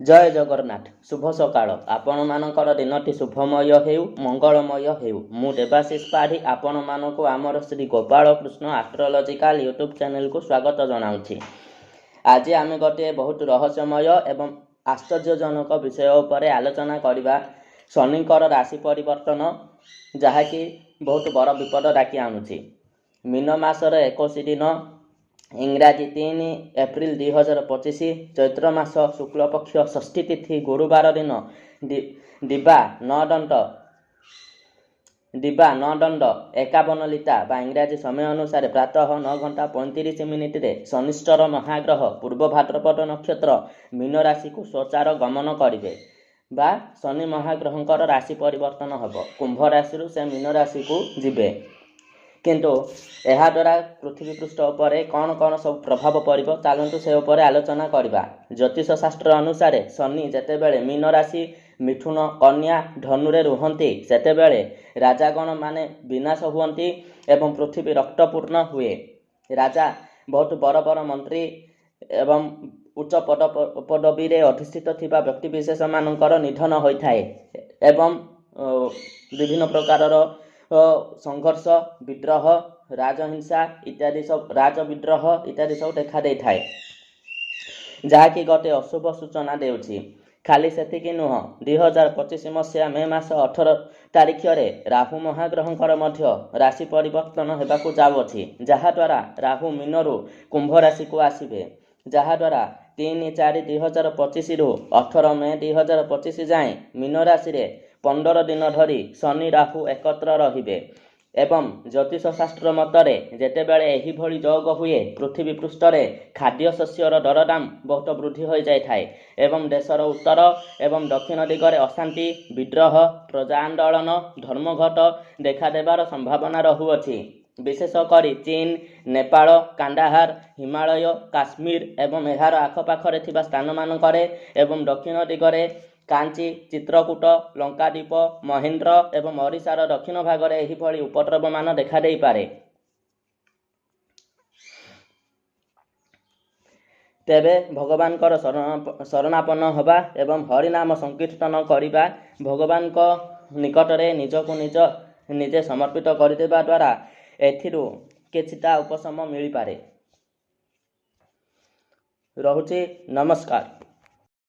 जय जगन्नाथ शुभ सकाळ आपण मानकर दिनटी शुभमय हेउ मंगलमय हेउ मु देवाशीष पाढ़ी आपण मानकु आमर Shri Gopal Krishna astrological YouTube channel को स्वागत जनाउछि। आज आमे गोटे बहुत रहस्यमय एवं आश्चर्यजनक विषय उपर आलोचना करबा। शनिकर राशि परिवर्तन जहाँकि बहुत बड़ विपद डाकी आनुछि। मीन मासर 21 दिन इंग्राजी 3 एप्रिल 2025 चैत्र मास शुक्ल पक्ष षष्ठी तिथि गुरुवार दिन दिबा नौ दंड 51 लिता बा इंग्राजी समय अनुसार प्रातः 9 घंटा 35 मिनिट रे शनिश्चर महाग्रह पूर्व भाद्रपद नक्षत्र मीन राशि को स्वचार गमन करिवे बा शनि महाग्रहंकर राशि परिवर्तन हब। कुंभ राशि से मीन राशि को जिबे किंतु यह द्वारा पृथ्वी पृष्ठ उपर कौन कौन सब प्रभाव पड़ो चलतु से उपर आलोचना करवा। ज्योतिष शास्त्र अनुसार शनि जेतेबेले मीन राशि मिथुन कन्या धनुरे रुहंती सेतेबेले राजागण माने विनाश हुअंती एवं पृथ्वी रक्तपूर्ण हुए। राजा बहुत बड़ बड़ मंत्री एवं उच्च पदवी रे अधिष्ठित थिबा व्यक्ति विशेष मानकर निधन होइथाए एवं विभिन्न प्रकारर संघर्ष विद्रोह राजहिंसा इत्यादि सब राज विद्रोह इत्यादि सब देखा दे थाए जहाँकि गोटे अशुभ सूचना देउछि। खाली सेतिकी नुह 2025 मसीहा मे मास 18 तारिख रे राहु महाग्रहंकर मध्य राशि परिवर्तन हेबाकु जाउछि, जहाँ द्वारा राहु मीनरु कुंभ राशि को आसीबे, जहाँ द्वारा 3/4/2025 रु 18 मे 2025 जाए मीन राशि रे 15 दिन धरी शनि राहु एकत्र रहिबे। एवं ज्योतिष शास्त्र मतरे जेतेबेले एही भली योग हुए पृथ्वी पृष्ठ रे खाद्य शस्यर दरदाम बहुत वृद्धि हो जाय थाए एवं देशर उत्तर एवं दक्षिण दिगरे अशांति विद्रोह प्रजा आंदोलन धर्मघट देखा देवार संभावना रहुअछि। विशेष करी चीन नेपाल कांडाहार हिमालय काश्मीर एवं एहार आखपाखरे थिबा स्थान मानकरे एवं दक्षिण दिगरे कांची चित्रकूट लंकादीप महेंद्र एवं ओडिशार दक्षिण भागरे एही भली उपद्रव मान देखा देई पारे। तेबे भगवानकर शरणापन्न हवा एवं हरिनाम संकीर्तन करिबा भगवान को निकटरे निजको निजे समर्पित करदेबा द्वारा एथिरु किछिटा उपशम मिली पारे। रहुछि नमस्कार।